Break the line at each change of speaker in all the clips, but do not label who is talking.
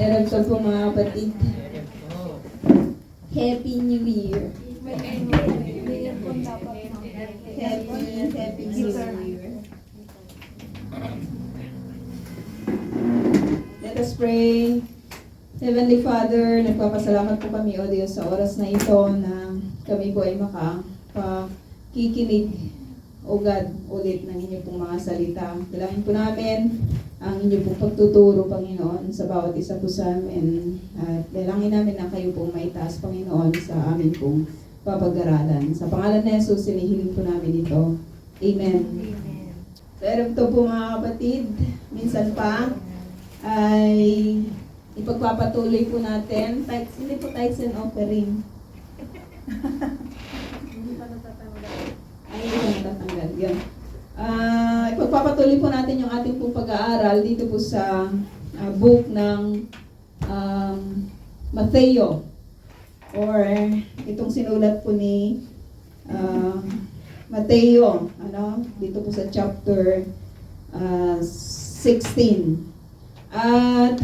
Naragsan po mga kapatid. Happy New Year. Happy New Year. Let us pray. Heavenly Father, nagpapasalamat po kami, O Diyos, sa oras na ito na kami po ay makakikinig, O God, ulit ng inyo pong mga salita. Dalangin po namin ang inyo pong pagtuturo, Panginoon, sa bawat isa po sa amin. At dalangin namin na kayo pong maitaas, Panginoon, sa amin pong papag-aralan. Sa pangalan ni Jesus, sinihiling po namin ito. Amen. Pero ito po mga kapatid, minsan pa ay ipagpapatuloy po natin. Hindi po tithes and offering. Hindi pa natatanggal. Yun. Ipagpapatuloy po natin yung ating pong pag-aaral dito po sa book ng Mateo. Or itong sinulat po ni Mateo. Dito po sa chapter 16. At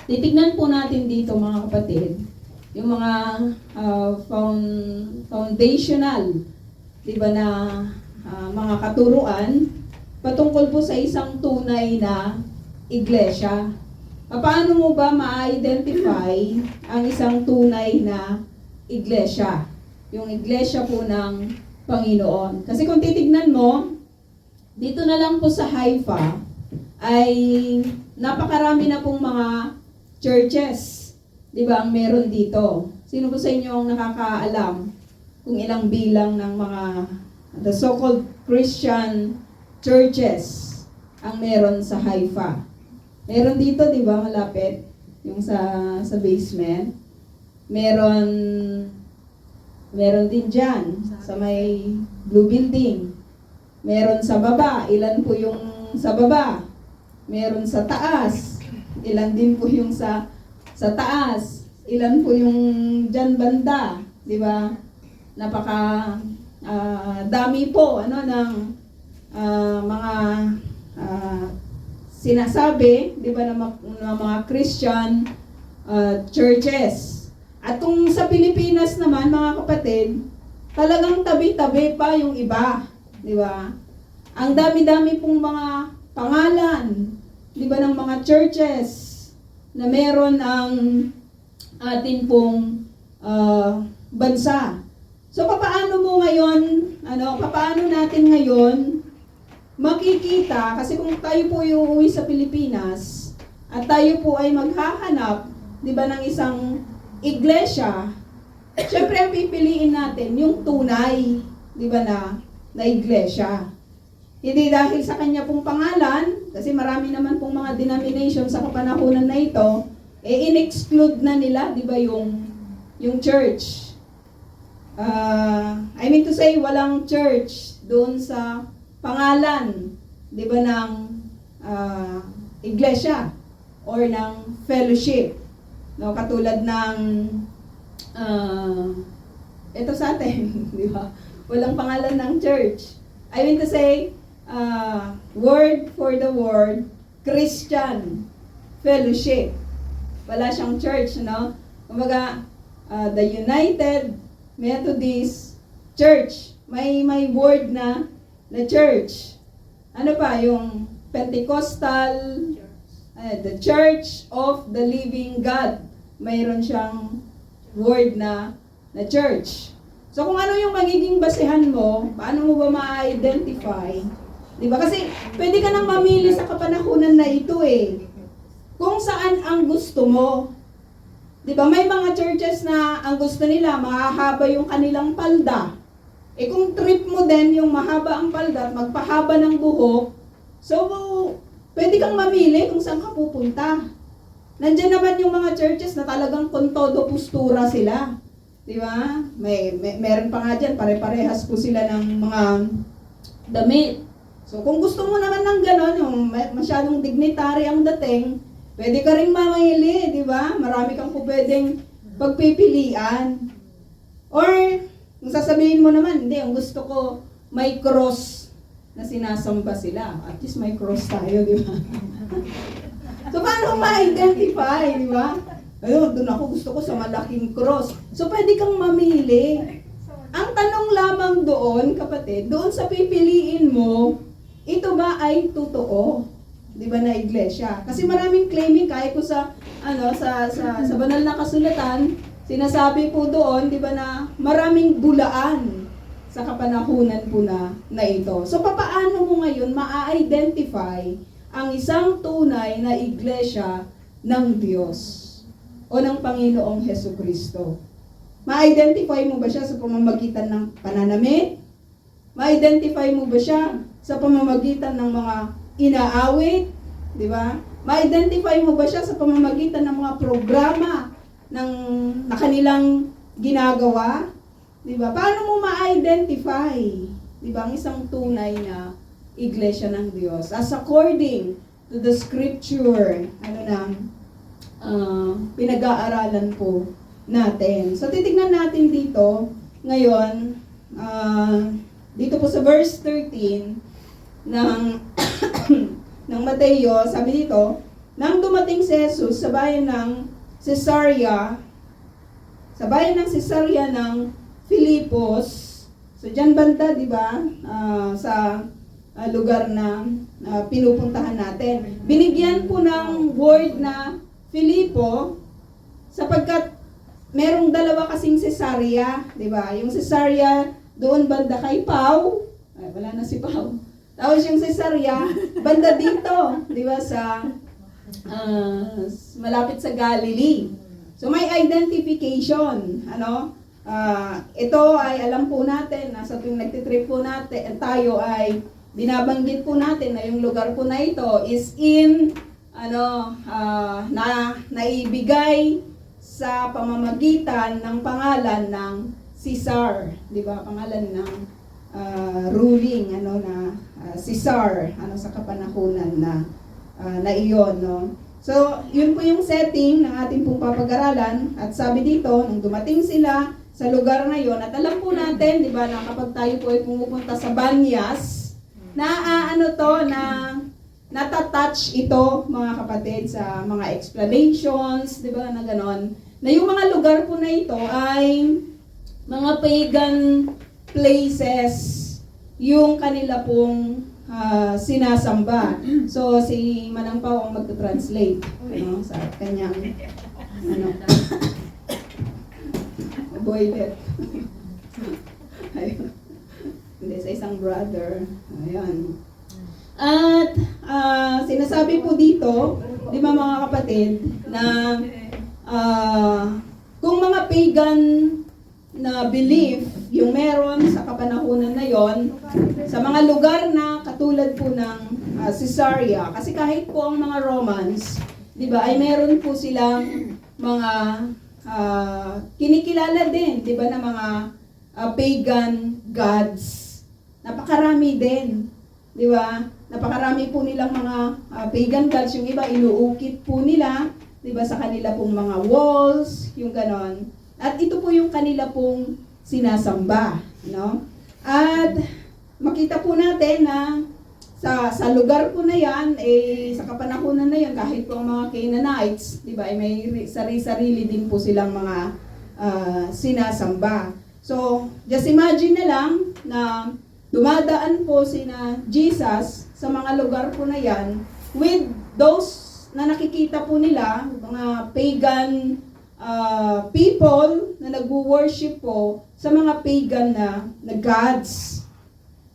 titignan po natin dito mga kapatid, yung mga foundational, diba, na mga katuruan patungkol po sa isang tunay na iglesia. Paano mo ba ma-identify ang isang tunay na iglesia? Yung iglesia po ng Panginoon. Kasi kung titignan mo, dito na lang po sa Haifa, ay napakarami na pong mga churches, di ba, ang meron dito. Sino po sa inyo ang nakakaalam kung ilang bilang ng mga the so-called Christian churches ang meron sa Haifa? Meron dito, di ba, malapit, yung sa basement. Meron din dyan, sa may blue building. Meron sa baba, ilan po yung sa baba? Meron sa taas, ilan din po yung sa taas, ilan po yung dyan banda, di ba? Napaka dami po ng mga sinasabi, di ba, na mga Christian churches. At kung sa Pilipinas naman, mga kapatid, talagang tabi-tabi pa yung iba, di ba? Ang dami-dami pong mga pangalan, di ba, ng mga churches na meron ang atin pong bansa. So, paano mo ngayon, paano natin ngayon makikita, kasi kung tayo po yung uuwi sa Pilipinas at tayo po ay maghahanap, di ba, ng isang iglesia, syempre ang pipiliin natin yung tunay, di ba, na iglesia. Hindi dahil sa kanya pong pangalan, kasi marami naman pong mga denomination sa kapanahunan na ito, in-exclude na nila, di ba, yung church. I mean to say, walang church doon sa pangalan, di ba, ng iglesia or ng fellowship. No, katulad ng ito sa atin, di ba? Walang pangalan ng church. I mean to say, word for the word, Christian fellowship. Wala siyang church, no? Kumbaga, the United Methodist Church. May word na church. Ano pa? Yung Pentecostal, the Church of the Living God. Mayroon siyang word na church. So kung ano yung magiging basehan mo, paano mo ba ma-identify? Diba? Kasi pwede ka nang mamili sa kapanahunan na ito kung saan ang gusto mo. Diba? May mga churches na ang gusto nila, mahahaba yung kanilang palda. Kung trip mo din yung mahaba ang palda at magpahaba ng buhok, so pwede kang mamili kung saan ka pupunta. Nandiyan naman yung mga churches na talagang con todo postura sila. Di ba? Meron pa nga dyan, pare-parehas po sila ng mga damit. So kung gusto mo naman ng gano'n, yung masyadong dignitary ang dating, pwede ka rin mamili, di ba? Marami kang po pwedeng pagpipilian. Or, kung sasabihin mo naman, hindi, ang gusto ko may cross na sinasamba sila. At least may cross tayo, di ba? So So, paano ma-identify, di ba? Ayun, doon ako gusto ko sa malaking cross. So, pwede kang mamili. Ang tanong lamang doon, kapatid, doon sa pipiliin mo, ito ba ay totoo? Di ba na iglesia? Kasi maraming claiming kahit ko sa sa banal na kasulatan, sinasabi po doon, di ba na maraming bulaan sa kapanahunan po na ito. So papaano mo ngayon ma-identify ang isang tunay na iglesia ng Diyos o ng Panginoong Hesukristo? Ma-identify mo ba siya sa pamamagitan ng pananamit? Ma-identify mo ba siya sa pamamagitan ng mga inaawit? Di ba? Ma-identify mo ba siya sa pamamagitan ng mga programa na kanilang ginagawa? Di ba? Paano mo ma-identify, di ba, ang isang tunay na iglesia ng Diyos? As according to the scripture, pinag-aaralan po natin. So, titignan natin dito, ngayon, dito po sa verse 13 ng ng Mateo, sabi dito, nang dumating si Jesus sa bayan ng Cesarea, ng Filipos, so dyan banda, di ba, sa lugar na pinupuntahan natin. Binigyan po ng word na Filipo, sapagkat merong dalawa kasing Cesarea, di ba? Yung Cesarea doon banda kay Pau, ay, wala na si Pau. Tapos yung Cesarea, banda dito, di ba, sa malapit sa Galilee. So may identification, ito ay alam po natin na sa tuwing nagtitrip po natin, tayo ay binabanggit po natin na yung lugar po na ito is naibigay sa pamamagitan ng pangalan ng Caesar, di ba? Pangalan ng ruling Caesar sa kapanahunan na iyon, no? So, yun po yung setting ng ating pong papag-aralan. At sabi dito, nung dumating sila sa lugar na yon, at alam po natin, di ba, na kapag tayo po ay pumupunta sa Banyas, natatouch ito, mga kapatid, sa mga explanations, di ba, na ganon, na yung mga lugar po na ito ay mga pagan places, yung kanila pong sinasamba. So, si Manang Pao ang magta-translate sa kanyang boylet. Ayun. Hindi, sa isang brother. Ayan. At sinasabi po dito, di ba mga kapatid, na kung mga pagan na belief yung meron sa kapanahunan na yon sa mga lugar na katulad po ng Caesarea, kasi kahit po ang mga Romans, di ba, ay meron po silang mga kinikilala din, di ba, na mga pagan gods. Napakarami din, di ba? Napakarami po nilang mga pagan gods. Yung iba inuukit po nila, di ba, sa kanila pong mga walls, yung ganon. At ito po yung kanila pong sinasamba, no? At makita po natin na sa lugar po na yan, sa kapanahunan na yan, kahit po ang mga Canaanites, di ba, may sarili-sarili din po silang mga sinasamba. So, just imagine na lang na dumadaan po sina Jesus sa mga lugar po na yan with those na nakikita po nila, mga pagan people na nag-worship po sa mga pagan na gods.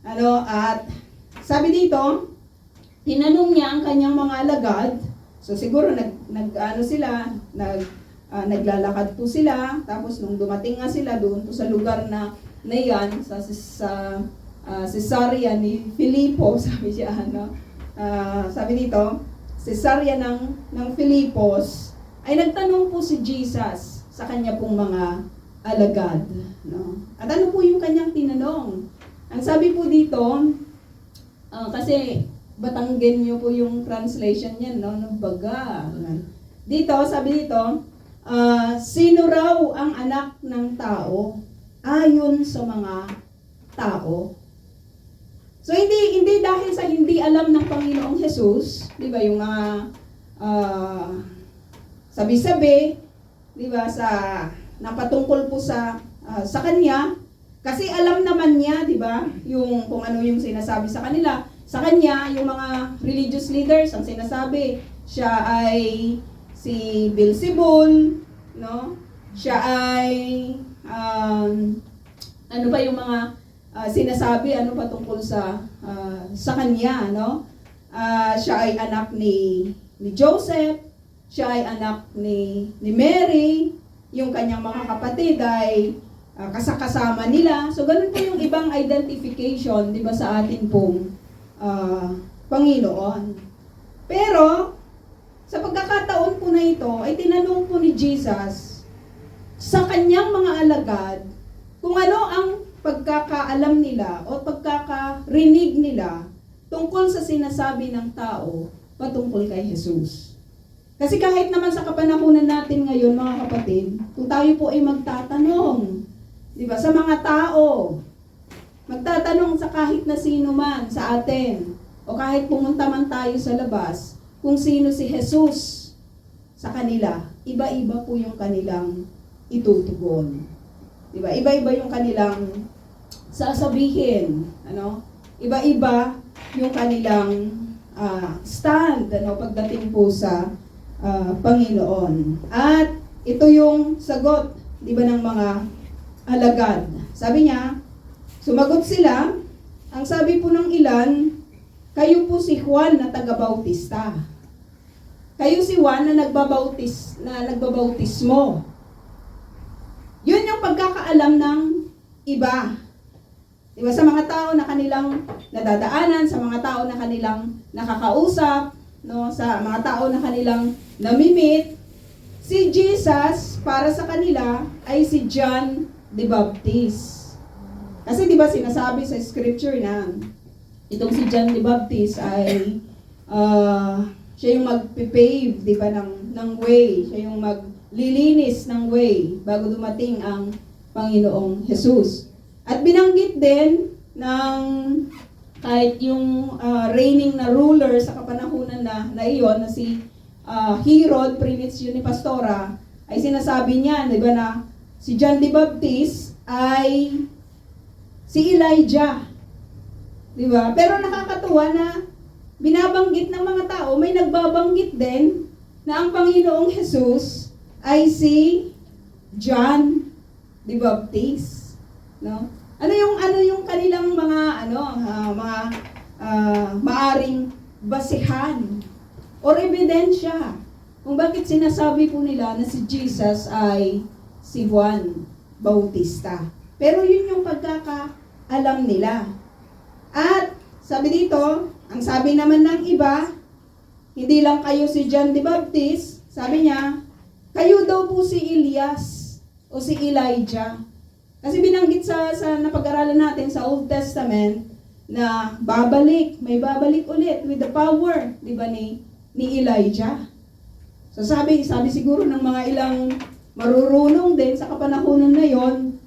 At sabi dito, tinanong niya ang kanyang mga alagad. So siguro naglalakad po sila, tapos nung dumating nga sila doon po sa lugar na yan, sa Cesarea ni Filipo, sabi siya, sabi dito, Cesarea ng Filipos, ay nagtanong po si Jesus sa kanya pong mga alagad, no? At ano po yung kanyang tinanong? Ang sabi po dito, kasi Batanggenyo po yung translation niyan, no? Baga. Dito, sabi dito, sino raw ang anak ng tao ayon sa mga tao? So hindi dahil sa hindi alam ng Panginoong Jesus, 'di ba, yung mga ah, sabi-sabi, di ba, napatungkol po sa kanya, kasi alam naman niya, di ba, yung kung ano yung sinasabi sa kanila. Sa kanya, yung mga religious leaders, ang sinasabi, siya ay si Beelzebul, no? Siya ay, ano ba yung mga sinasabi, ano pa tungkol sa kanya, no? Siya ay anak ni Joseph, siya ay anak ni Mary, yung kanyang mga kapatid ay kasakasama nila. So, ganun po yung ibang identification, di ba, sa atin pong Panginoon. Pero, sa pagkakataon po na ito, ay tinanong po ni Jesus sa kanyang mga alagad kung ano ang pagkakaalam nila o pagkakarinig nila tungkol sa sinasabi ng tao patungkol kay Jesus. Kasi kahit naman sa kapanahunan natin ngayon, mga kapatid, kung tayo po ay magtatanong, di ba, sa mga tao, magtatanong sa kahit na sino man sa atin, o kahit pumunta man tayo sa labas, kung sino si Jesus sa kanila, iba-iba po yung kanilang itutugon. Di ba? Iba-iba yung kanilang sasabihin, ano? Iba-iba yung kanilang stand, ano, pagdating po sa Panginoon. At ito yung sagot, di ba, ng mga alagad. Sabi niya, sumagot sila, ang sabi po ng ilan, kayo po si Juan na taga-bautista. Kayo si Juan na nagbabautismo. Yun yung pagkakaalam ng iba. Diba, sa mga tao na kanilang nadadaanan, sa mga tao na kanilang nakakausap, no, sa mga tao na kanilang namimit, si Jesus para sa kanila ay si John the Baptist. Kasi di ba sinasabi sa scripture na itong si John the Baptist ay siya yung magpipave, di ba, ng way, siya yung maglilinis ng way bago dumating ang Panginoong Jesus. At binanggit din ng kahit yung reigning na ruler sa kapanahunan na iyon, na si Herod, Prince Unipastora, ay sinasabi niya, di ba, na si John the Baptist ay si Elijah. Di ba? Pero nakakatuwa na binabanggit ng mga tao, may nagbabanggit din na ang Panginoong Jesus ay si John the Baptist. No? Ano yung kanilang mga maaring basihan or ebidensya kung bakit sinasabi po nila na si Jesus ay si Juan Bautista. Pero yun yung pagkakaalam nila. At sabi dito, ang sabi naman ng iba, hindi lang kayo si John the Baptist, sabi niya, kayo daw po si Elias o si Elijah. Kasi binanggit sa napag-aralan natin sa Old Testament na may babalik ulit with the power, di ba, ni Elijah. So sabi siguro ng mga ilang marurunong din sa kapanahunan na yon,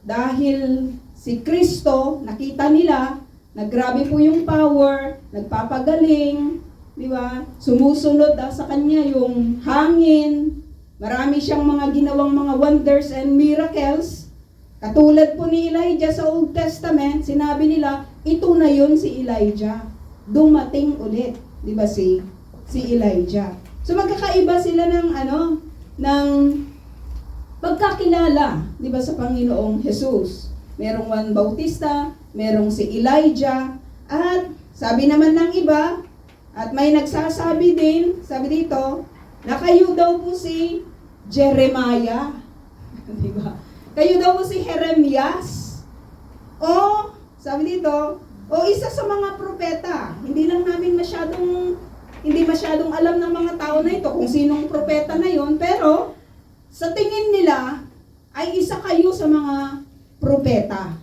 dahil si Kristo, nakita nila, naggrabe po yung power, nagpapagaling, di ba? Sumusunod sa kanya yung hangin, marami siyang mga ginawang mga wonders and miracles. Katulad po ni Elijah sa Old Testament, sinabi nila, ito na yun si Elijah. Dumating ulit, di ba, si Elijah. So magkakaiba sila ng pagkakilala, di ba, sa Panginoong Jesus. Merong Juan Bautista, merong si Elijah, at sabi naman ng iba, at may nagsasabi din, sabi dito, na kayo daw po si Jeremiah. Di ba? Kayo daw po si Jeremias. O, sabi dito, o isa sa mga propeta. Hindi masyadong alam ng mga tao na ito kung sinong propeta na yon, pero sa tingin nila ay isa kayo sa mga propeta.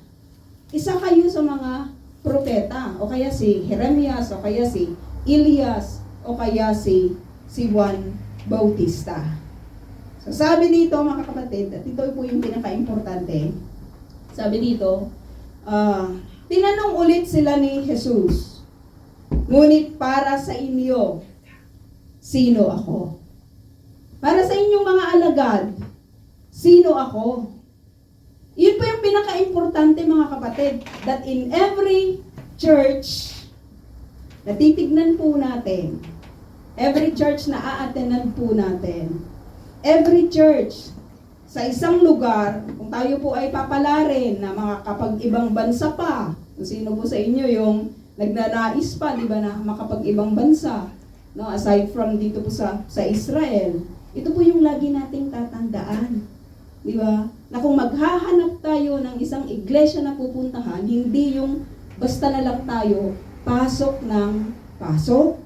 Isa kayo sa mga propeta. O kaya si Jeremias, o kaya si Elias, o kaya si Juan Bautista. So sabi dito, mga kapatid, at ito po yung pinaka-importante. Sabi dito, tinanong ulit sila ni Jesus, ngunit para sa inyo, sino ako? Para sa inyong mga alagad, sino ako? Yun po yung pinaka-importante mga kapatid, that in every church, natitignan po natin, every church na a-attendan po natin, every church, sa isang lugar, kung tayo po ay papalarin na makakapag-ibang bansa pa, kung sino po sa inyo yung nagnanais pa, di ba, na makapag-ibang bansa, no, aside from dito po sa Israel, ito po yung lagi nating tatandaan, di ba, na kung maghahanap tayo ng isang iglesia na pupuntahan, hindi yung basta na lang tayo pasok ng pasok.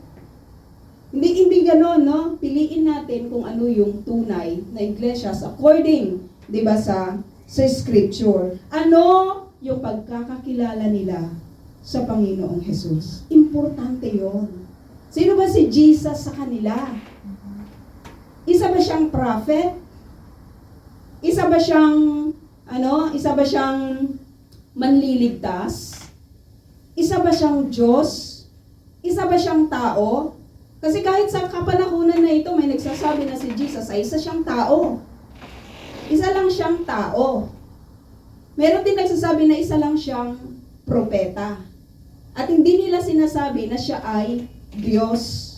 Hindi gano'n, no? Piliin natin kung ano yung tunay na iglesias according, di ba, sa scripture. Ano yung pagkakakilala nila sa Panginoong Jesus? Importante yon. Sino ba si Jesus sa kanila? Isa ba siyang prophet? Isa ba siyang manliligtas? Isa ba siyang Diyos? Isa ba siyang tao? Kasi kahit sa kapanahunan na ito, may nagsasabi na si Jesus ay isa siyang tao. Isa lang siyang tao. Meron din nagsasabi na isa lang siyang propeta. At hindi nila sinasabi na siya ay Diyos.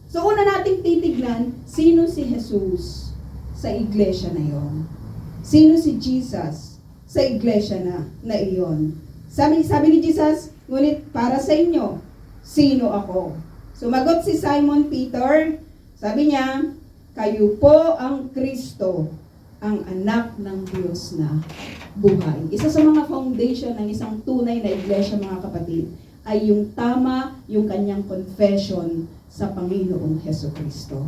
So una nating titignan, sino si Jesus sa iglesia na iyon? Sino si Jesus sa iglesia na iyon? Sabi ni Jesus, ngunit para sa inyo, sino ako? Sumagot si Simon Peter, sabi niya, kayo po ang Kristo, ang anak ng Diyos na buhay. Isa sa mga foundation ng isang tunay na iglesia, mga kapatid, ay yung yung kanyang confession sa Panginoong Hesukristo.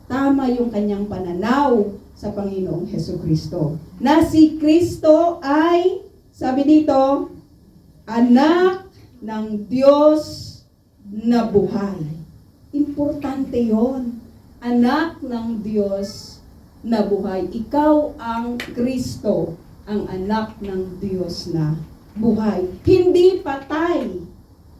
Tama yung kanyang pananaw sa Panginoong Hesukristo. Na si Kristo ay, sabi dito, anak ng Diyos na buhay. Importante yon. Anak ng Diyos na buhay. Ikaw ang Kristo, ang anak ng Diyos na buhay. Hindi patay.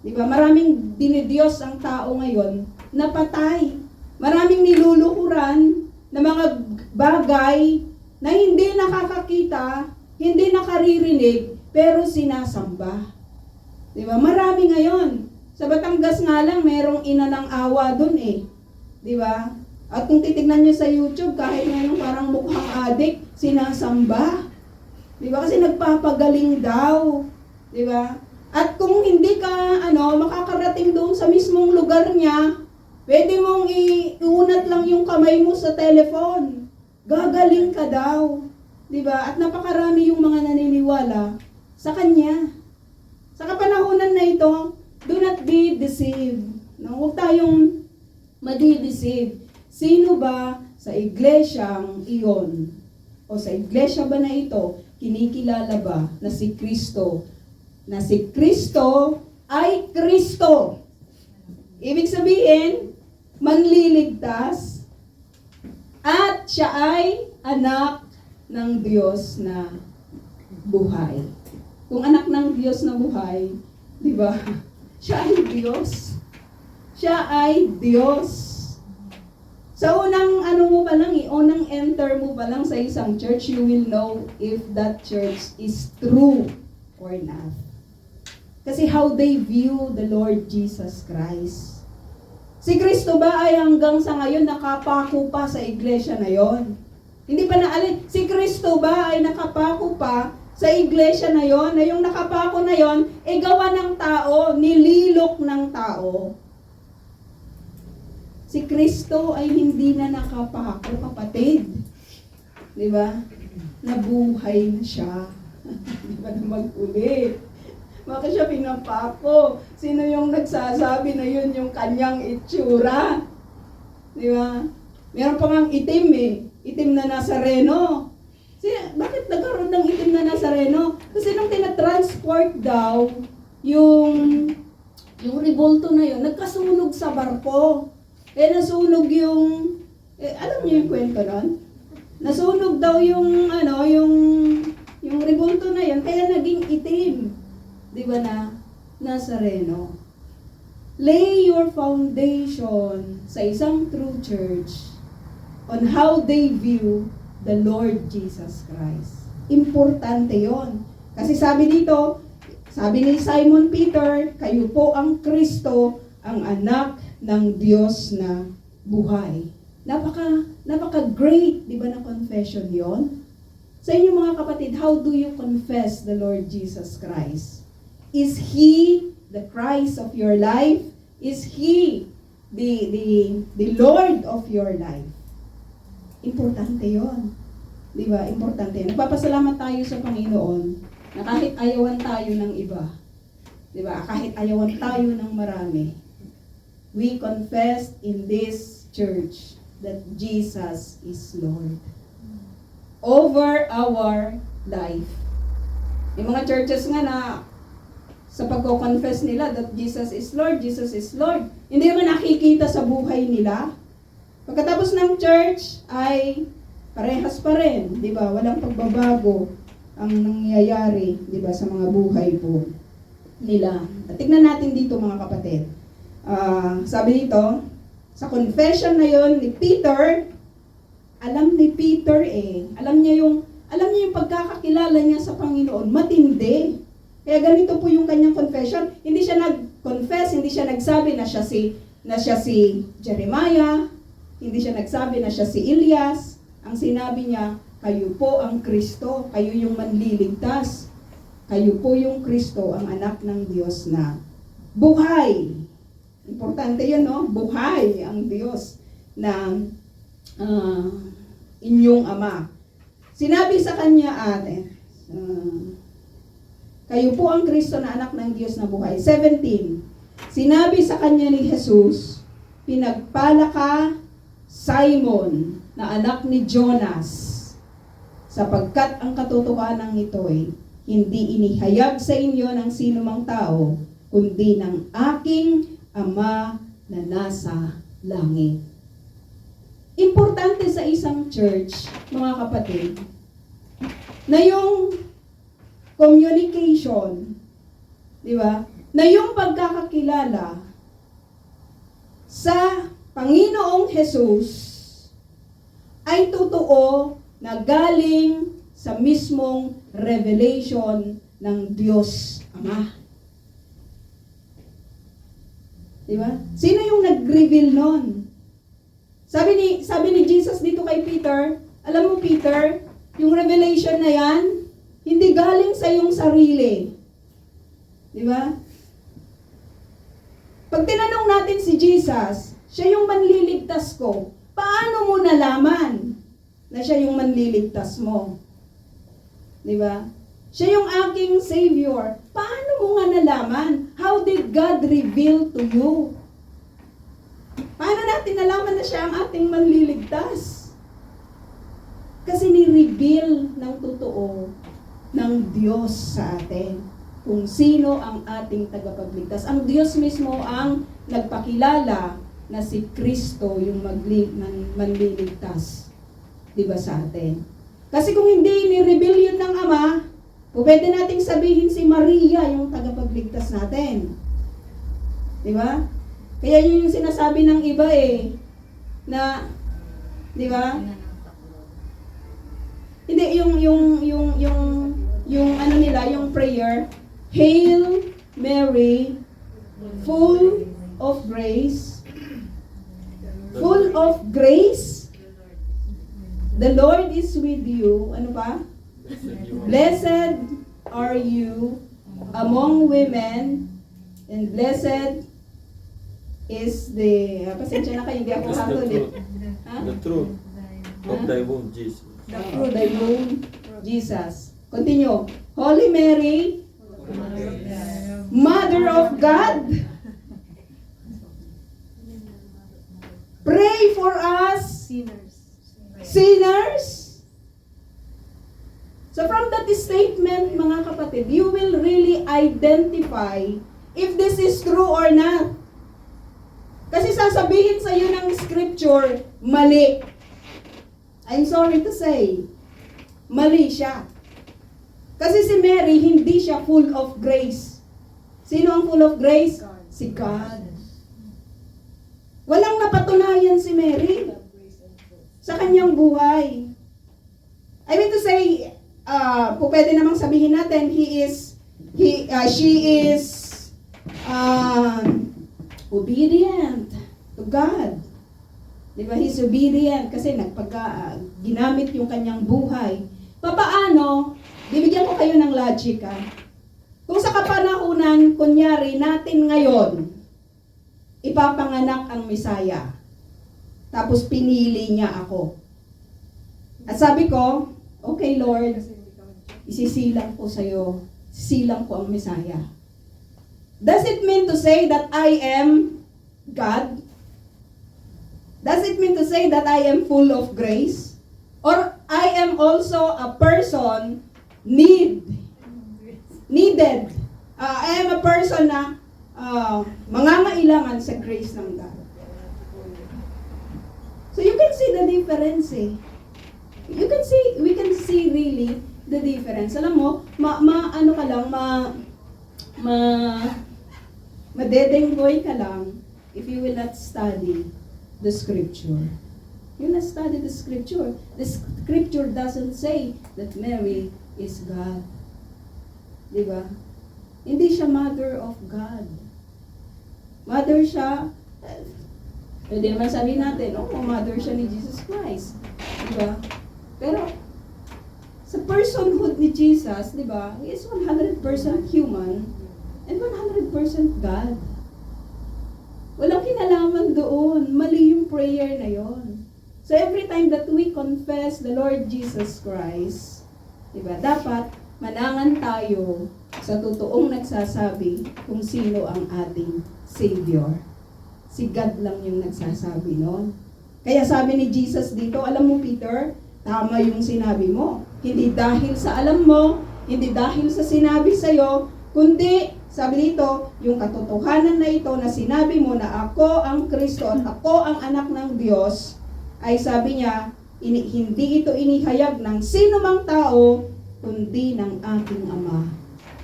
Diba? Maraming dinidiyos ang tao ngayon na patay. Maraming niluluhuran na mga bagay na hindi nakakakita, hindi nakaririnig, pero sinasamba. Diba? Marami ngayon. Sa Batangas nga lang, merong ina ng awa dun eh. Di ba? At kung titignan nyo sa YouTube, kahit ngayon parang mukhang adik, sinasamba. Di ba? Kasi nagpapagaling daw. Di ba? At kung hindi ka, makakarating doon sa mismong lugar niya, pwede mong iunat lang yung kamay mo sa telephone. Gagaling ka daw. Di ba? At napakarami yung mga naniniwala sa kanya. Sa kapanahunan na ito, do not be deceived. No? Huwag tayong madi-deceive. Sino ba sa iglesyang iyon? O sa iglesia ba na ito, kinikilala ba na si Kristo? Na si Kristo ay Kristo. Ibig sabihin, manliligtas at siya ay anak ng Diyos na buhay. Kung anak ng Diyos na buhay, di ba? Siya ay Diyos. Siya ay Diyos. Sa unang unang enter mo pa lang sa isang church, you will know if that church is true or not. Kasi how they view the Lord Jesus Christ. Si Kristo ba ay hanggang sa ngayon nakapako pa sa iglesia na yon? Hindi pa naalin. Si Kristo ba ay nakapako pa sa iglesia na yon, na yung nakapako na yon, gawa ng tao, nililok ng tao. Si Kristo ay hindi na nakapako, kapatid. Di ba? Nabuhay na siya. Di ba na mag-ulit? Bakit siya pinapako? Sino yung nagsasabi na yun yung kanyang itsura? Di ba? Meron pa ngang itim eh. Itim na Nazareno. Bakit nagkaroon ng itim na Nazareno? Kasi nung tinatransport daw, yung revolto na yun, nagkasunog sa barko. Nasunog yung, alam niyo yung kwento nun? Nasunog daw yung revolto na yun, kaya naging itim. Di ba na? Nazareno. lay your foundation sa isang true church on how they view the Lord Jesus Christ. Importante yon. Kasi sabi dito, sabi ni Simon Peter, kayo po ang Kristo, ang anak ng Diyos na buhay. Napaka-great, di ba, na confession yon? Sa inyo mga kapatid, how do you confess the Lord Jesus Christ? Is He the Christ of your life? Is He the Lord of your life? Importante yon. Di ba? Importante. Nagpapasalamat tayo sa Panginoon na kahit ayawan tayo ng iba, di ba? Kahit ayawan tayo ng marami, we confess in this church that Jesus is Lord over our life. Yung mga churches nga na sa pagko-confess nila that Jesus is Lord, hindi naman nakikita sa buhay nila. Pagkatapos ng church ay parehas pa rin, di ba? Walang pagbabago ang nangyayari, di ba, sa mga buhay po nila. At tignan natin dito mga kapatid. Sabi dito, sa confession na yon ni Peter, alam ni Peter alam niya yung pagkakakilala niya sa Panginoon, matindi. Kaya ganito po yung kanyang confession. Hindi siya nag-confess, hindi siya nagsabi na siya si Jeremiah, hindi siya nagsabi na siya si Elias. Ang sinabi niya, kayo po ang Kristo, kayo yung manliligtas. Kayo po yung Kristo, ang anak ng Diyos na buhay. Importante yun, no? Buhay ang Diyos na inyong Ama. Sinabi sa kanya, kayo po ang Kristo na anak ng Diyos na buhay. 17. Sinabi sa kanya ni Jesus, pinagpala ka, Simon, na anak ni Jonas, sapagkat ang katotohanan ito hindi inihayag sa inyo ng sinumang tao, kundi ng aking Ama na nasa langit. Importante sa isang church, mga kapatid, na yung communication, di ba? Na yung pagkakakilala sa Panginoong Jesus ay totoo na galing sa mismong revelation ng Diyos Ama. Diba? Sino yung nag-reveal nun? Sabi ni Jesus dito kay Peter, alam mo Peter, yung revelation na yan, hindi galing sa iyong sarili. Diba? Pag tinanong natin si Jesus, siya yung manliligtas ko, paano mo nalaman na siya yung manliligtas mo? Diba? Siya yung aking Savior. Paano mo nga nalaman? How did God reveal to you? Paano natin nalaman na siya ang ating manliligtas? Kasi ni-reveal ng totoo ng Diyos sa atin kung sino ang ating tagapagligtas. Ang Diyos mismo ang nagpakilala na si Kristo yung manliligtas. Diba sa atin? Kasi kung hindi ni-reveal yun ng Ama, pwede nating sabihin si Maria yung tagapagligtas natin. Di ba? Kaya yun yung sinasabi ng iba na, di ba? Hindi, yung ano nila, yung prayer, Hail Mary, full of grace, the Lord is with you. Ano pa? Blessed are you among women, and blessed is the, pasensya na kayo, hindi ako Catholic.
The truth of thy womb, Jesus.
The fruit thy womb, Jesus. Continue. Holy Mary, Mother of God, pray for us sinners. So from that statement, mga kapatid, you will really identify if this is true or not. Kasi sasabihin sa iyo ng scripture, mali. I'm sorry to say, mali siya. Kasi si Mary, hindi siya full of grace. Sino ang full of grace? Si God. Walang napatunayan si Mary sa kanyang buhay. I mean to say, pwede namang sabihin natin, she is obedient to God. Diba? He's obedient kasi ginamit yung kanyang buhay. Papaano? Bibigyan ko kayo ng logic, Kung sa kapanahunan, kunyari natin ngayon, ipapanganak ang Mesaya. Tapos pinili niya ako. At sabi ko, okay Lord, isisilang ko sa'yo. Sisilang ko ang Mesaya. Does it mean to say that I am God? Does it mean to say that I am full of grace? Or I am also a person needed? I am a person na mangangailangan sa grace ng God. So you can see the difference we can see really the difference. Alam mo, madedenggoy ka lang if you will not study the scripture. You not study the scripture. The scripture doesn't say that Mary is God. Diba? Hindi siya mother of God. Mother siya, pwede naman sabihin natin, mother siya ni Jesus Christ. Diba? Pero, sa personhood ni Jesus, diba, he is 100% human and 100% God. Walang kinalaman doon. Mali yung prayer na yon. So, every time that we confess the Lord Jesus Christ, diba, dapat manangan tayo sa totoong nagsasabi kung sino ang ating Savior. Si God lang yung nagsasabi noon. Kaya sabi ni Jesus dito, alam mo Peter, tama yung sinabi mo. Hindi dahil sa alam mo, hindi dahil sa sinabi sa'yo, kundi, sabi dito, yung katotohanan na ito na sinabi mo na ako ang Kristo at ako ang anak ng Diyos, ay sabi niya, hindi ito inihayag ng sino mang tao, kundi ng aking Ama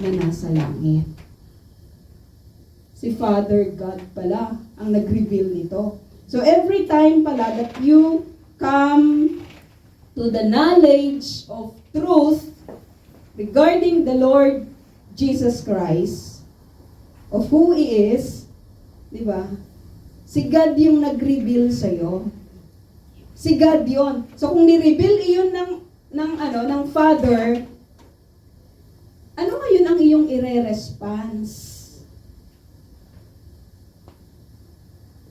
na nasa langit. Si Father God pala ang nag-reveal nito. So every time pala that you come to the knowledge of truth regarding the Lord Jesus Christ, of who He is, di ba? Si God yung nag-reveal sa'yo. Si God yon. So kung ni-reveal iyon ng Father, ano ngayon ang iyong ire-response?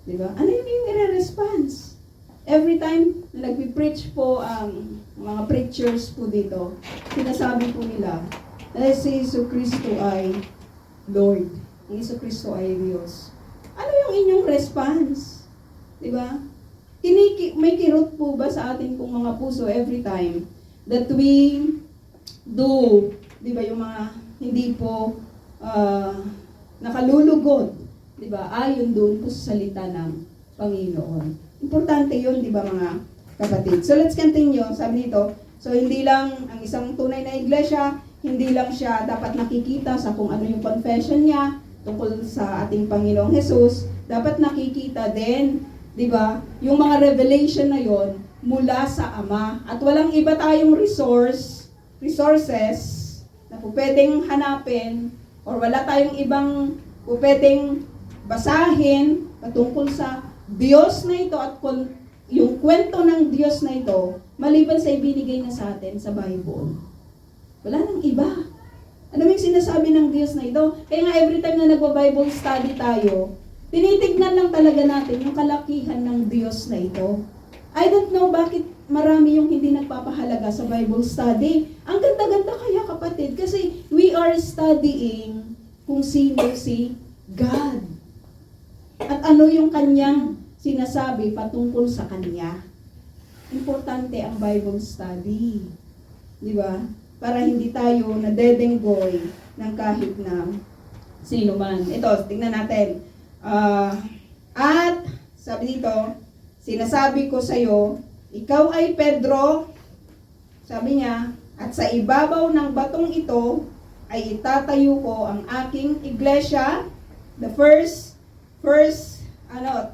Diba? Ano yung iyong ire-response? Every time na nagpi-preach po ang mga preachers po dito, sinasabi po nila na si Jesu Cristo ay Lord. Ang Jesu Cristo ay Diyos. Ano yung inyong response? Diba? May kirot po ba sa ating pong mga puso every time that we do, di ba, yung mga hindi po nakalulugod, di ba, ayon doon po sa salita ng Panginoon. Importante yun, di ba mga kapatid? So let's continue. Sabi dito, so hindi lang ang isang tunay na iglesia, hindi lang siya dapat nakikita sa kung ano yung confession niya tungkol sa ating Panginoong Jesus, dapat nakikita din, di ba, yung mga revelation na yon mula sa Ama. At walang iba tayong resources na po pwedeng hanapin or wala tayong ibang po pwedeng basahin patungkol sa Diyos na ito at yung kwento ng Diyos na ito maliban sa ibinigay na sa atin sa Bible. Wala nang iba. Ano yung sinasabi ng Diyos na ito? Kaya nga every time na nagwa-Bible study tayo, tinitignan lang talaga natin yung kalakihan ng Diyos na ito. I don't know bakit marami yung hindi nagpapahalaga sa Bible study. Ang ganda-ganda kaya kapatid, kasi we are studying kung sino si God. At ano yung kanyang sinasabi patungkol sa kanya. Importante ang Bible study. Di ba? Para hindi tayo nadedenggoy ng kahit na sino man. Ito, tingnan natin. At, sabi dito, sinasabi ko sa'yo, ikaw ay Pedro, sabi niya, at sa ibabaw ng batong ito, ay itatayo ko ang aking iglesia. The first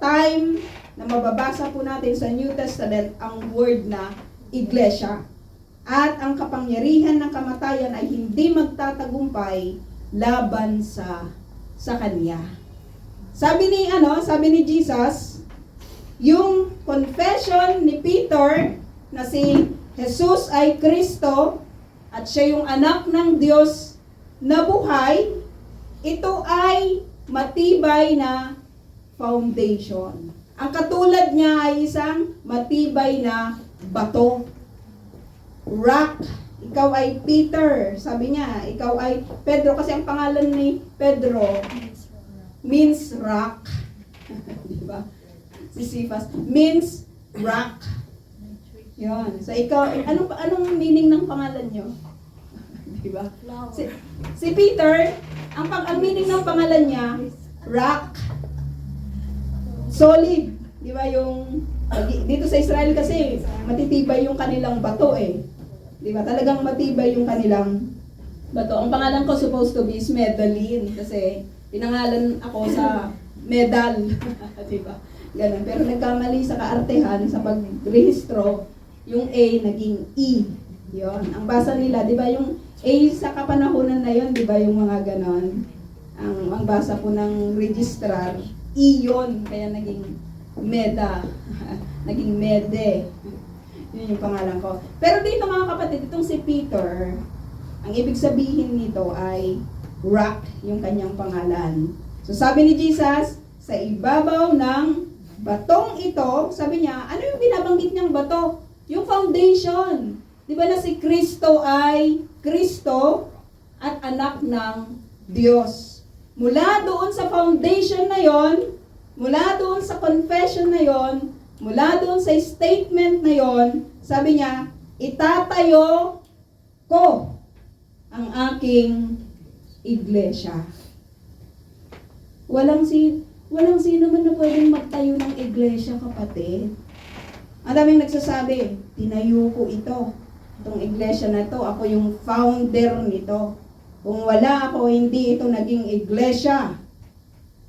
time na mababasa po natin sa New Testament ang word na iglesia. At ang kapangyarihan ng kamatayan ay hindi magtatagumpay laban sa kanya. Sabi ni Jesus, yung confession ni Peter na si Jesus ay Kristo at siya yung anak ng Diyos na buhay, ito ay matibay na foundation. Ang katulad niya ay isang matibay na bato. Rock. Ikaw ay Peter. Sabi niya, ikaw ay Pedro. Kasi ang pangalan ni Pedro means rock. Diba? Si Cephas means rock. Yun. So ikaw, anong meaning ng pangalan niyo? Diba? Si Peter, ang meaning ng pangalan niya, rock. Solid. Diba yung, dito sa Israel kasi, matitibay yung kanilang bato eh. Diba? Talagang matibay yung kanilang bato. Ang pangalan ko supposed to be is Medalline kasi pinangalan ako sa medal. Diba? Ganun. Pero nagkamali sa kaartehan, sa pagrehistro, yung A naging E. Yon. Ang basa nila, diba yung A sa kapanahunan na yon, diba yung mga ganon. Ang basa po ng registrar, E yon, kaya naging Meda. Naging Mede. Yun yung pangalan ko. Pero dito mga kapatid, itong si Peter, ang ibig sabihin nito ay rock, yung kanyang pangalan. So sabi ni Jesus, sa ibabaw ng batong ito, sabi niya, ano yung binabanggit niyang bato? Yung foundation. Di ba na si Kristo ay Kristo at anak ng Diyos. Mula doon sa foundation na yon, mula doon sa confession na yon, mula doon sa statement na yon, sabi niya, itatayo ko ang aking iglesia. Walang sino man na pwedeng magtayo ng iglesia, kapatid. Ang daming nagsasabi, tinayo ko ito. Itong iglesia na to, ako yung founder nito. Kung wala ako, hindi ito naging iglesia.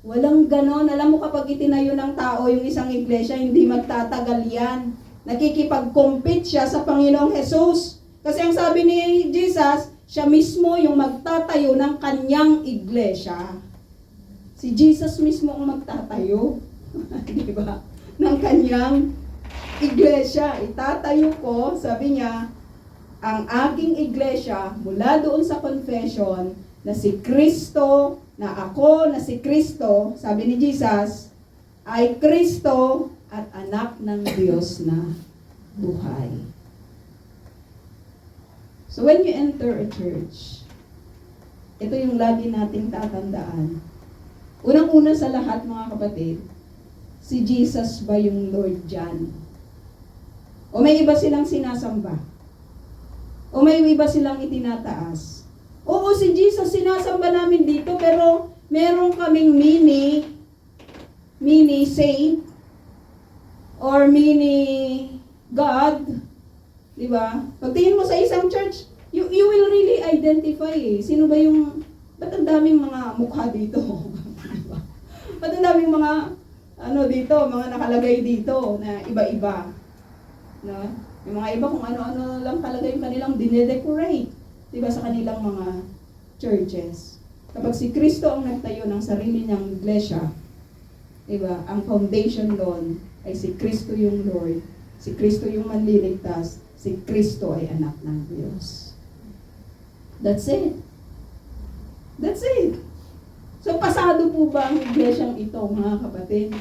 Walang ganon. Alam mo kapag itinayo ng tao yung isang iglesia, hindi magtatagal yan. Nakikipag-compete siya sa Panginoong Jesus. Kasi ang sabi ni Jesus, siya mismo yung magtatayo ng kanyang iglesia. Si Jesus mismo ang magtatayo. Di ba? Ng kanyang iglesia. Itatayo ko, sabi niya, ang aking iglesia mula doon sa confession na si Kristo, na ako na si Kristo, sabi ni Jesus, ay Kristo at anak ng Diyos na buhay. So when you enter a church, ito yung lagi nating tatandaan. Unang-una sa lahat mga kapatid, si Jesus ba yung Lord dyan? O may iba silang sinasamba? O may iba silang itinataas? Oo, si Jesus sinasamba namin dito, pero meron kaming mini saint or mini God, di ba? Pagtingin mo sa isang church, you will really identify sino ba yung, ba't ang daming mga mukha dito? Diba? Ba't ang daming mga dito, mga nakalagay dito na iba-iba, no? Yung mga iba kung ano-ano lang talaga yung kanilang dinedecorate, diba, sa kanilang mga churches. Kapag si Kristo ang nagtayo ng sarili niyang iglesia, diba, ang foundation doon ay si Kristo yung Lord, si Kristo yung manliligtas, si Kristo ay anak ng Diyos. That's it. That's it. So, pasado po ba ang iglesyang ito, mga kapatid?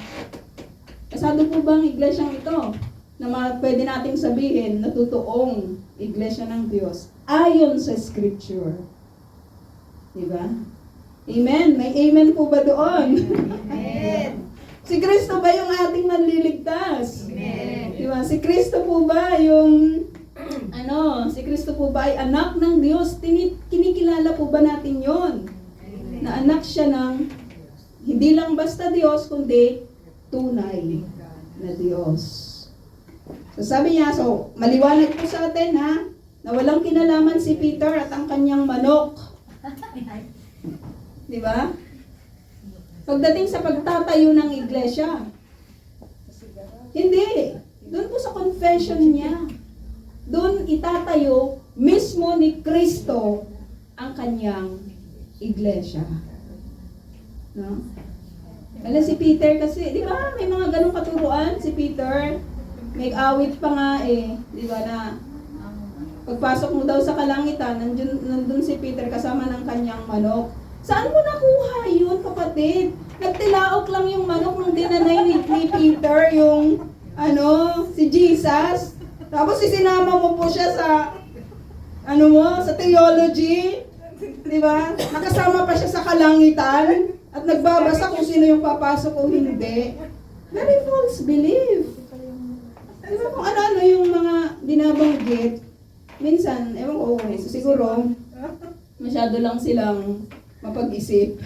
Pasado po ba ang iglesyang ito? Na pwede nating sabihin na totoong iglesia ng Diyos ayon sa Scripture. Diba? Amen? May amen po ba doon?
Amen.
Si Kristo ba yung ating manliligtas?
Amen.
Diba? Si Kristo po ba yung si Kristo po ba ay anak ng Diyos? Kinikilala po ba natin yon? Na anak siya ng hindi lang basta Diyos, kundi tunay na Diyos. So sabi niya, so maliwanag po sa atin na walang kinalaman si Peter at ang kanyang manok. Di ba? Pagdating sa pagtatayo ng iglesia, hindi. Doon po sa confession niya, doon itatayo mismo ni Kristo ang kanyang iglesia. No? Alam si Peter kasi, di ba, may mga ganong katuruan si Peter. May awit pa nga di ba na pagpasok mo daw sa kalangitan, nandun si Peter kasama ng kanyang manok. Saan mo nakuha yun, kapatid? Nagtilaok lang yung manok nung dinanay ni Peter yung si Jesus. Tapos isinama mo po siya sa sa theology. Di ba? Nakasama pa siya sa kalangitan at nagbabasa kung sino yung papasok o hindi. Very false belief. Di ba kung ano-ano yung mga binabanggit, minsan, ewan ko, siguro, masyado lang silang mapag-isip.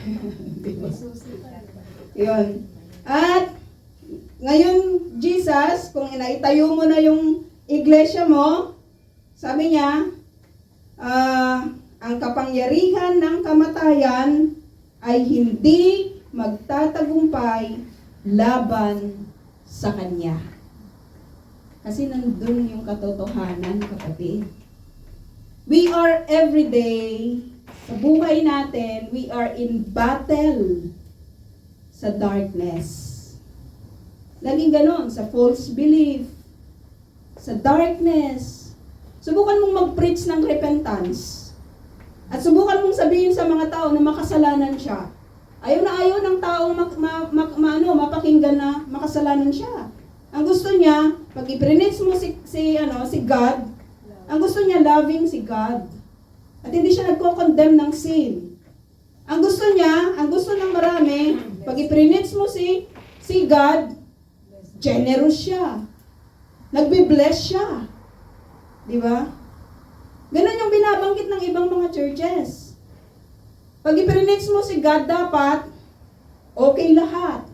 Diba? Yun. At, ngayon, Jesus, kung inaitayo mo na yung iglesia mo, sabi niya, ang kapangyarihan ng kamatayan ay hindi magtatagumpay laban sa Kanya. Kasi nandun yung katotohanan, kapatid. We are everyday, sa buhay natin, we are in battle sa darkness. Laging ganon, sa false belief, sa darkness. Subukan mong mag-preach ng repentance. At subukan mong sabihin sa mga tao na makasalanan siya. Ayaw na ayaw ng taong mapakinggan na makasalanan siya. Ang gusto niya, pag i-preach mo si God, ang gusto niya loving si God. At hindi siya nagko-condemn ng sin. Ang gusto niya, ang gusto ng marami, pag i-preach mo si God, generous siya. Nagbe-bless siya. Di ba? Ganun yung binabanggit ng ibang mga churches. Pag i-preach mo si God, dapat okay lahat.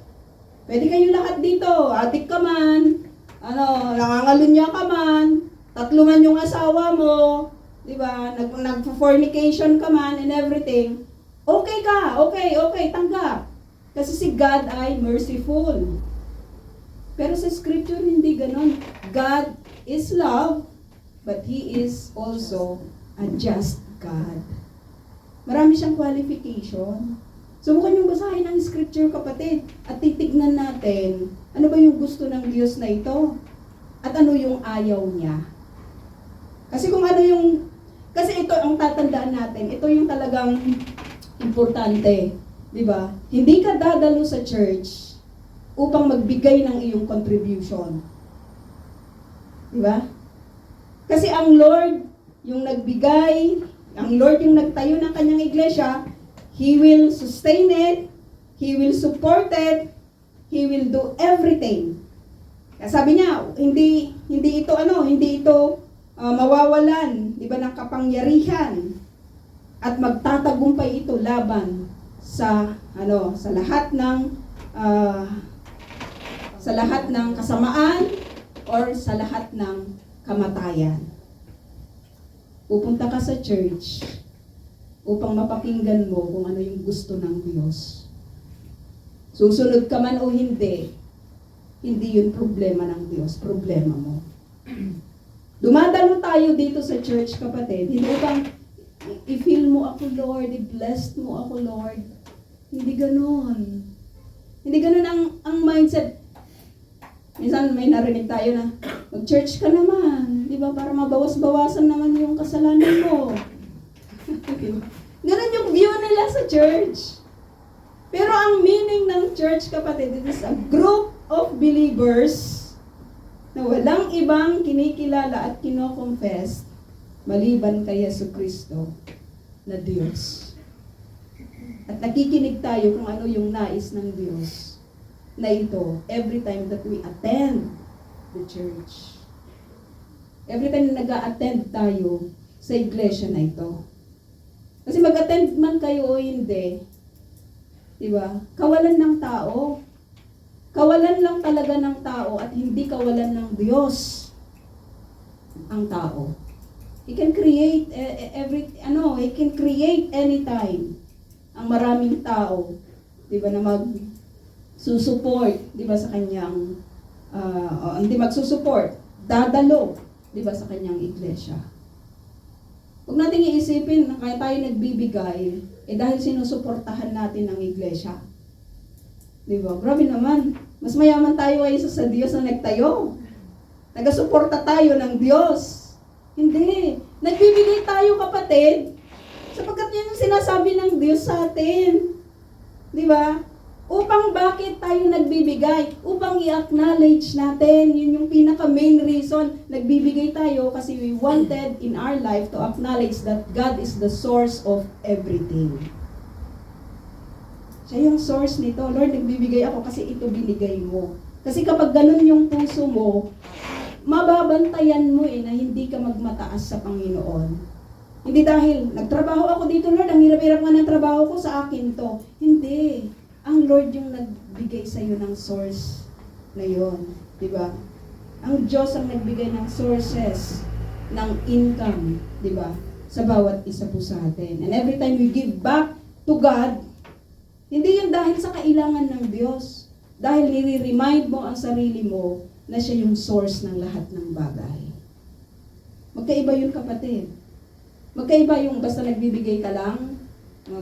Pwede kayo lahat dito, adik ka man, nangangalunya ka man, 3 man yung asawa mo, di ba? Nag-fornication ka man and everything. Okay ka, okay, tanggap. Kasi si God ay merciful. Pero sa scripture, hindi ganon. God is love, but He is also a just God. Marami siyang qualification. Subukan yung basahin ang scripture, kapatid, at titignan natin ano ba yung gusto ng Diyos na ito at ano yung ayaw niya. Kasi kasi ito ang tatandaan natin, ito yung talagang importante, di ba? Hindi ka dadalo sa church upang magbigay ng iyong contribution. Di ba? Kasi ang Lord yung nagbigay, ang Lord yung nagtayo ng kanyang iglesia, He will sustain it, He will support it, He will do everything. Kaya sabi niya, hindi ito mawawalan, di ba, ng kapangyarihan at magtatagumpay ito laban sa lahat ng kasamaan or sa lahat ng kamatayan. Pupunta ka sa church upang mapakinggan mo kung ano yung gusto ng Diyos. Susunod ka man o hindi yun problema ng Diyos, problema mo. Dumadalo tayo dito sa church, kapatid, hindi upang i-feel mo ako, Lord, i-blessed mo ako, Lord. Hindi ganon. Hindi ganon ang mindset. Minsan may narinig tayo na, mag-church ka naman, di ba, para mabawas-bawasan naman yung kasalanan mo. Ganon yung view nila sa church. Pero ang meaning ng church, kapatid, it is a group of believers na walang ibang kinikilala at kino-confess maliban kay Jesucristo na Diyos. At nakikinig tayo kung ano yung nais ng Diyos na ito every time that we attend the church. Every time na nag-a-attend tayo sa iglesia na ito. Kasi mag-attend man kayo o hindi, diba? Kawalan ng tao. Kawalan lang talaga ng tao at hindi kawalan ng Diyos ang tao. He can create He can create anytime ang maraming tao di ba, na susuport, di ba, sa kanyang, hindi magsusuport, dadalo, di ba, sa kanyang iglesia. Huwag nating iisipin na kaya tayo nagbibigay, dahil sinusuportahan natin ang iglesia. Di ba? Grabe naman. Mas mayaman tayo kaysa sa Diyos na nagtayo. Nagasuporta tayo ng Diyos. Hindi. Nagbibigay tayo, kapatid, sapagkat yan ang sinasabi ng Diyos sa atin. Di ba? Upang bakit tayo nagbibigay? Upang i-acknowledge natin. Yun yung pinaka-main reason. Nagbibigay tayo kasi we wanted in our life to acknowledge that God is the source of everything. Siya yung source nito. Lord, nagbibigay ako kasi ito binigay mo. Kasi kapag ganun yung puso mo, mababantayan mo na hindi ka magmataas sa Panginoon. Hindi dahil, nagtrabaho ako dito, Lord, ang hirap-hirap nga ng trabaho ko, sa akin to. Hindi. Ang Lord yung nagbigay sa iyo ng source na yon, di ba? Ang Diyos ang nagbigay ng sources ng income, di ba? Sa bawat isa po sa atin. And every time we give back to God, hindi yun dahil sa kailangan ng Diyos. Dahil nire-remind mo ang sarili mo na siya yung source ng lahat ng bagay. Magkaiba yun, kapatid. Magkaiba yung basta nagbibigay ka lang,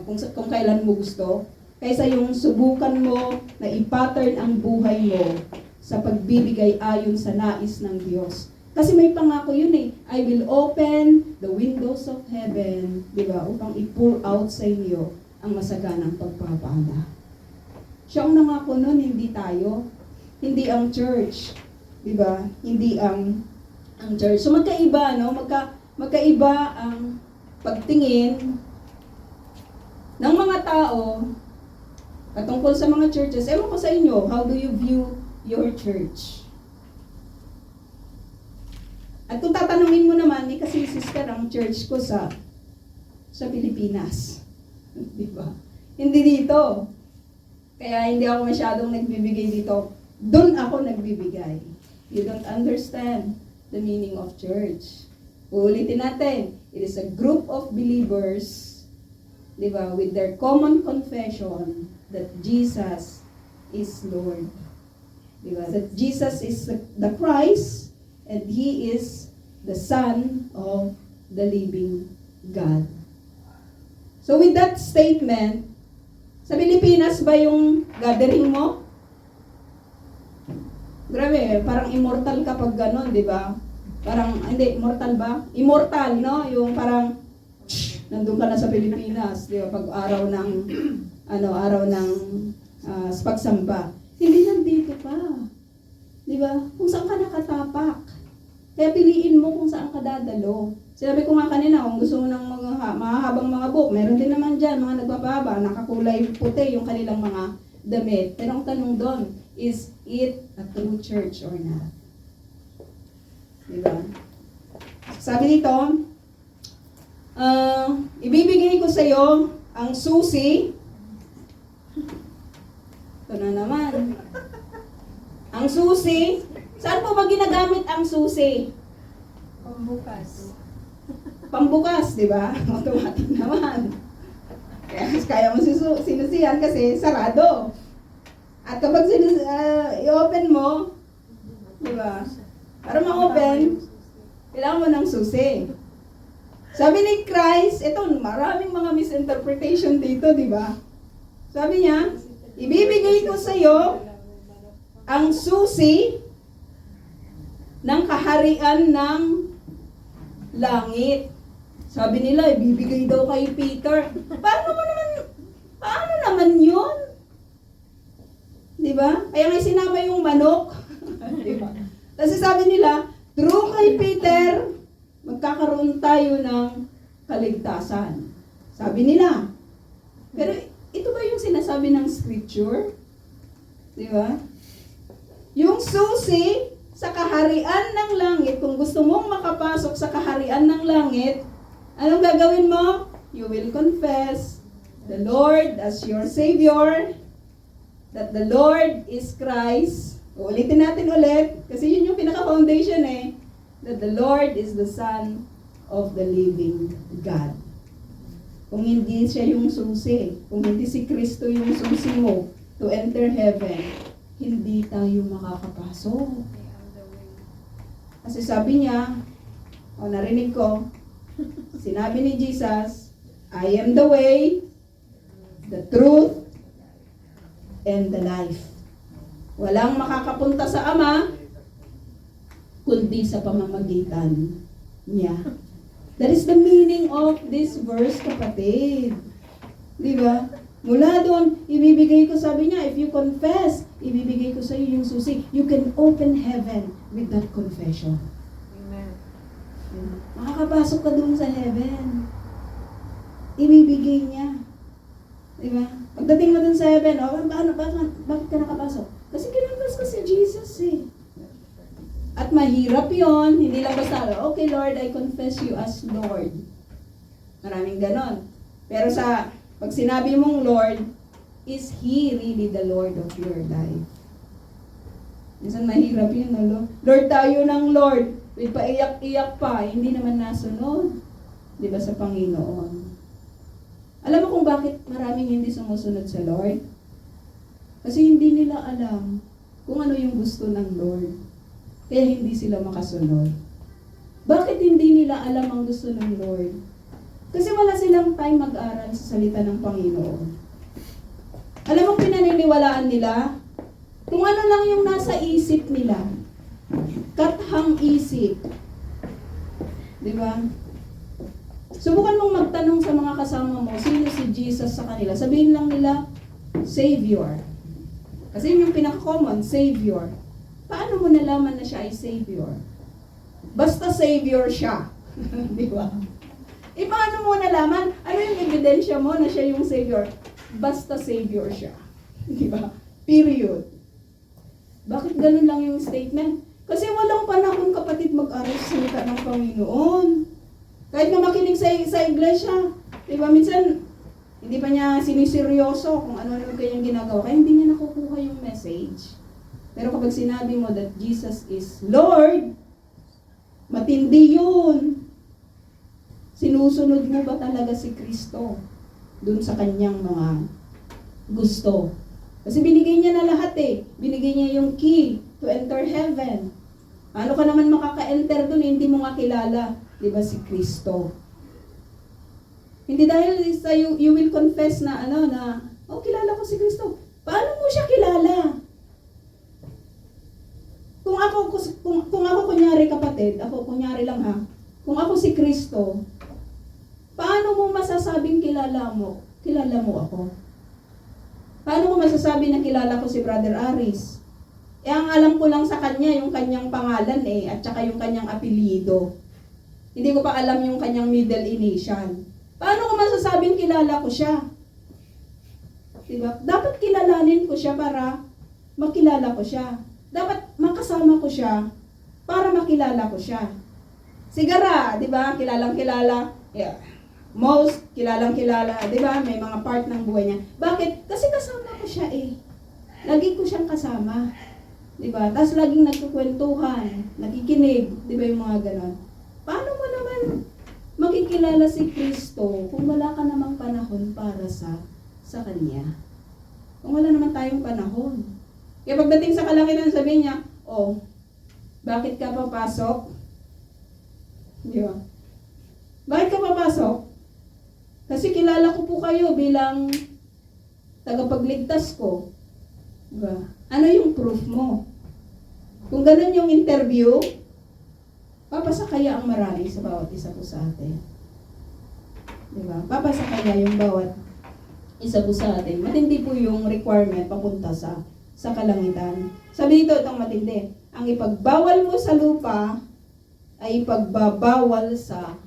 kung kailan mo gusto, kaysa yung subukan mo na i-pattern ang buhay mo sa pagbibigay ayon sa nais ng Diyos. Kasi may pangako yun I will open the windows of heaven, di ba? Upang i-pour out sa inyo ang masaganang pagpapala. Siya ang nangako nun, hindi tayo. Hindi ang church. Di ba? Hindi ang church. So magkaiba, no? Magkaiba ang pagtingin ng mga tao patungkol sa mga churches. Ewan ko sa inyo, how do you view your church? At kung tatanungin mo naman, kasi sister, ang church ko sa Pilipinas. Di ba? Hindi dito. Kaya hindi ako masyadong nagbibigay dito. Doon ako nagbibigay. You don't understand the meaning of church. Uulitin natin. It is a group of believers, di ba, with their common confession that Jesus is Lord. Di ba? That Jesus is the Christ and He is the Son of the living God. So with that statement, sa Pilipinas ba yung gathering mo? Grabe, parang immortal kapag ganon, di ba? Parang, hindi, immortal ba? Immortal, no? Yung parang, nandun ka na sa Pilipinas, di ba? Pag araw ng pagsamba. Hindi nandito pa. Di ba? Kung saan ka nakatapak. Kaya piliin mo kung saan ka dadalo. Sinabi ko nga kanina, kung gusto mo ng mga mahahabang mga book, meron din naman dyan, mga nagbababa, nakakulay puti yung kanilang mga damit. Pero ang tanong doon, is it a true church or not? Diba? Sabi dito, ibibigay ko sa iyo ang susi. Ito na naman. Ang susi. Saan po ba ginagamit ang susi?
Pambukas.
Pambukas, di ba? Automatic naman. Kaya mo sinusihan kasi sarado. At kapag i-open mo, di ba? Para ma-open, kailangan mo ng susi. Sabi ni Christ, ito, maraming mga misinterpretation dito, di ba? Sabi niya, ibibigay ko sa iyo ang susi ng kaharian ng langit. Sabi nila, ibibigay daw kay Peter. Paano naman yun? Di ba? Kaya nga sinama yung manok. Di ba? Kasi sabi nila, through kay Peter, magkakaroon tayo ng kaligtasan. Sabi nila. Pero ito ba yung sinasabi ng scripture? Di ba? Yung susi sa kaharian ng langit, kung gusto mong makapasok sa kaharian ng langit, anong gagawin mo? You will confess the Lord as your Savior, that the Lord is Christ. Ulitin natin ulit, kasi yun yung pinaka-foundation that the Lord is the Son of the living God. Kung hindi siya yung susi, kung hindi si Kristo yung susi mo to enter heaven, hindi tayo makakapasok.
I am the way.
Kasi sabi niya, o narinig ko, sinabi ni Jesus, I am the way, the truth, and the life. Walang makakapunta sa Ama, kundi sa pamamagitan niya. That is the meaning of this verse, kapatid. Di ba? Mula doon, ibibigay ko, sabi niya, if you confess, ibibigay ko sa iyo yung susi. You can open heaven with that confession.
Amen.
Makakapasok ka doon sa heaven. Ibibigay niya. Di ba? Pagdating mo doon sa heaven, bakit ka nakapasok? Kasi kinonfess ko si Jesus eh. At mahirap yon, hindi lang basta, okay Lord, I confess you as Lord. Maraming ganon. Pero pag sinabi mong Lord, is He really the Lord of your life? Minsan mahirap yun, no? Lord tayo ng Lord, with paiyak-iyak pa, hindi naman nasunod. Di ba sa Panginoon? Alam mo kung bakit maraming hindi sumusunod sa Lord? Kasi hindi nila alam kung ano yung gusto ng Lord. Kaya hindi sila makasunod. Bakit hindi nila alam ang gusto ng Lord? Kasi wala silang time mag-aral sa salita ng Panginoon. Alam mo pinaniniwalaan nila? Kung ano lang yung nasa isip nila. Kathang isip. Di ba? Subukan mong magtanong sa mga kasama mo, sino si Jesus sa kanila? Sabihin lang nila, Savior. Kasi yun yung pinaka-common, Savior. Paano mo nalaman na siya ay Savior? Basta Savior siya. Di ba? E paano mo nalaman? Ano yung ebidensya mo na siya yung Savior? Basta Savior siya. Di ba? Period. Bakit ganun lang yung statement? Kasi walang panahon, kapatid, mag-aral sa salita ng Panginoon. Kahit na makinig sa iglesia. Di ba? Minsan, hindi pa niya siniseryoso kung ano-ano kanyang ginagawa. Kaya hindi niya nakukuha yung message. Pero kapag sinabi mo that Jesus is Lord, matindi yun. Sinusunod mo ba talaga si Kristo dun sa kanyang mga gusto? Kasi binigay niya na lahat eh. Binigay niya yung key to enter heaven. Ano ka naman makaka-enter dun, hindi mo nga kilala. Di ba si Kristo? Hindi dahil sa you will confess na kilala ko si Kristo. Paano mo siya kilala? Kung ako kunyari kapatid, ako kunyari lang ha, kung ako si Kristo, paano mo masasabing kilala mo ako? Paano mo masasabi na kilala ko si Brother Aris? Ang alam ko lang sa kanya, yung kanyang pangalan at saka yung kanyang apelyido. Hindi ko pa alam yung kanyang middle initial. Paano ko masasabing kilala ko siya? Diba? Dapat kilalanin ko siya para makilala ko siya. Dapat makasama ko siya para makilala ko siya. Sigara, di ba? Kilalang-kilala. Yeah. Most, kilalang-kilala. Di ba? May mga part ng buhay niya. Bakit? Kasi kasama ko siya eh. Lagi ko siyang kasama. Di ba? Tapos laging nagkukwentuhan, nakikinig. Di ba yung mga ganon? Paano mo naman makikilala si Kristo kung wala ka namang panahon para sa Kanya? Kung wala naman tayong panahon. Kaya pagdating sa kalangitan, sabihin niya, bakit ka papasok? Di ba? Bakit ka papasok? Kasi kilala ko po kayo bilang tagapagligtas ko. Di ba? Ano yung proof mo? Kung ganun yung interview, papasa kaya ang marami sa bawat isa po sa atin. Di ba? Papasa kaya yung bawat isa po sa atin. Matindi po yung requirement papunta sa kalangitan. Sabi dito, itong matindi. Ang ipagbawal mo sa lupa ay ipagbabawal sa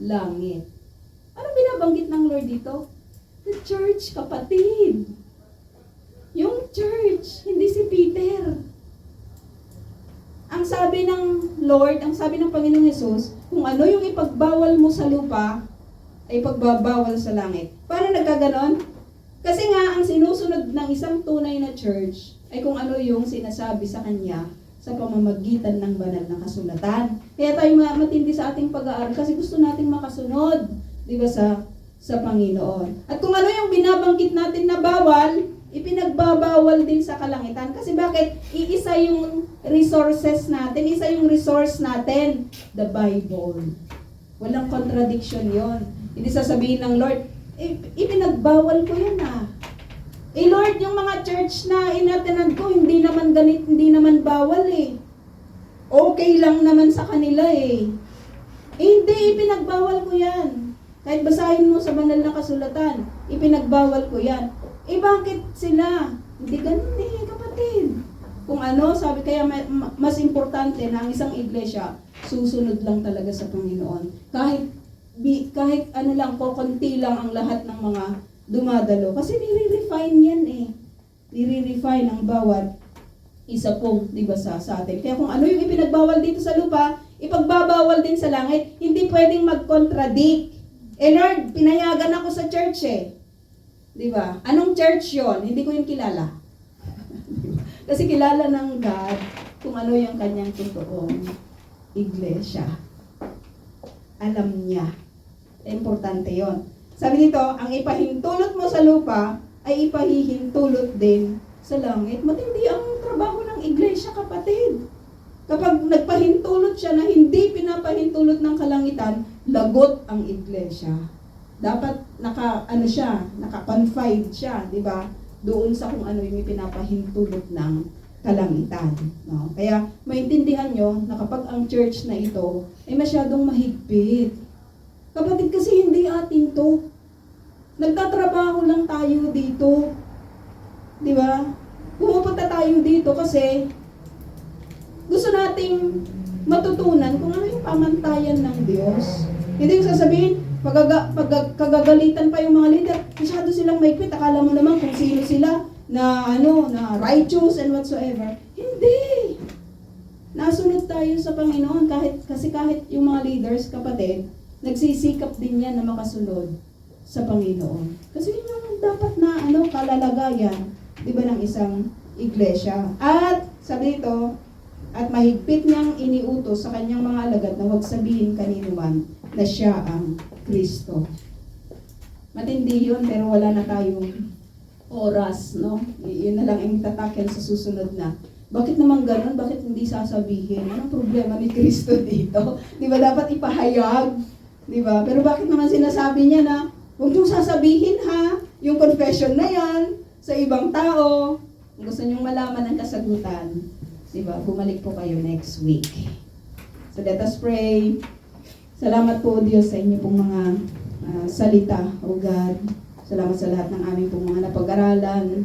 langit. Anong binabanggit ng Lord dito? The church, kapatid. Yung church, hindi si Peter. Ang sabi ng Lord, ang sabi ng Panginoong Hesus, kung ano yung ipagbawal mo sa lupa, ay ipagbabawal sa langit. Paano nagkaganon? Kasi nga, ang sinusunod ng isang tunay na church ay kung ano yung sinasabi sa kanya sa pamamagitan ng banal na kasulatan. Kaya tayo matindi sa ating pag-aaral kasi gusto nating makasunod, di ba, sa sa Panginoon. At kung ano yung binabanggit natin na bawal, ipinagbabawal din sa kalangitan. Kasi bakit? Iisa yung resources natin, isa yung resource natin, the Bible. Walang contradiction yon. Hindi sasabihin ng Lord, ipinagbawal ko yun ah. Lord, yung mga church na inatenan ko, hindi naman ganit, hindi naman bawal eh. Okay lang naman sa kanila eh. Hindi, ipinagbawal ko yan. Kahit basahin mo sa banal na kasulatan, ipinagbawal ko yan. Bakit sila? Hindi ganun eh, kapatid. Kung ano, sabi kaya mas importante na ang isang iglesia, susunod lang talaga sa Panginoon. Kahit ano lang, konti lang ang lahat ng mga dumadalo. Kasi nire-refine yan eh. Nire-refine ang bawat isa pong, di ba, sa atin. Kaya kung ano yung ipinagbawal dito sa lupa, ipagbabawal din sa langit, hindi pwedeng mag-contradict. Lord, pinayagan ako sa church eh. Di ba? Anong church yon? Hindi ko yung kilala. Kasi kilala ng God kung ano yung kanyang totoong iglesia. Alam niya. Importante yon. Sabi dito, ang ipahintulot mo sa lupa ay ipahihintulot din sa langit. Matindi ang trabaho ng iglesia, kapatid. Kapag nagpahintulot siya na hindi pinapahintulot ng kalangitan, lagot ang iglesia. Dapat naka-confide siya, di ba? Doon sa kung ano yung pinapahintulot ng kalangitan. No? Kaya maintindihan nyo na kapag ang church na ito ay masyadong mahigpit. Kapatid, kasi hindi atin to. Nagtatrabaho lang tayo dito. Di ba? Pumupunta tayo dito kasi gusto nating matutunan kung ano yung pamantayan ng Diyos. Hindi yung sasabihin, kagagalitan pa yung mga leader, masyado silang maigpit, akala mo naman kung sino sila na righteous and whatsoever. Hindi! Nasunod tayo sa Panginoon kasi kahit yung mga leaders, kapatid, nagsisikap din yan na makasunod sa Panginoon. Kasi yun yung dapat na kalalagayan, di ba, ng isang iglesia. At sabi dito, at mahigpit niyang iniutos sa kanyang mga alagad na huwag sabihin kanino man na siya ang Kristo. Matindi yun, pero wala na tayong oras, no? Yun na lang ang tatakyan sa susunod na. Bakit naman ganun? Bakit hindi sasabihin? Anong problema ni Kristo dito? Di ba dapat ipahayag? Di ba? Pero bakit naman sinasabi niya na huwag niyong sasabihin ha, yung confession na yan sa ibang tao. Kung gusto niyong malaman ang kasagutan, di ba? Bumalik po kayo next week. So let us pray. Salamat po, Diyos, sa inyo pong mga salita, O God. Salamat sa lahat ng aming pong mga napag-aralan.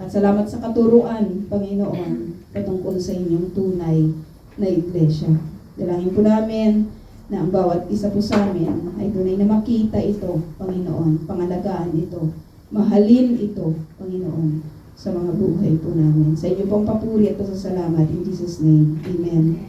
At salamat sa katuruan, Panginoon, patungkol sa inyong tunay na iglesia. Dalangin po namin na ang bawat isa po sa amin ay tunay na makita ito, Panginoon, pangalagaan ito, mahalin ito, Panginoon, sa mga buhay po namin. Sa inyo pong papuri at pasasalamat. In Jesus' name, Amen.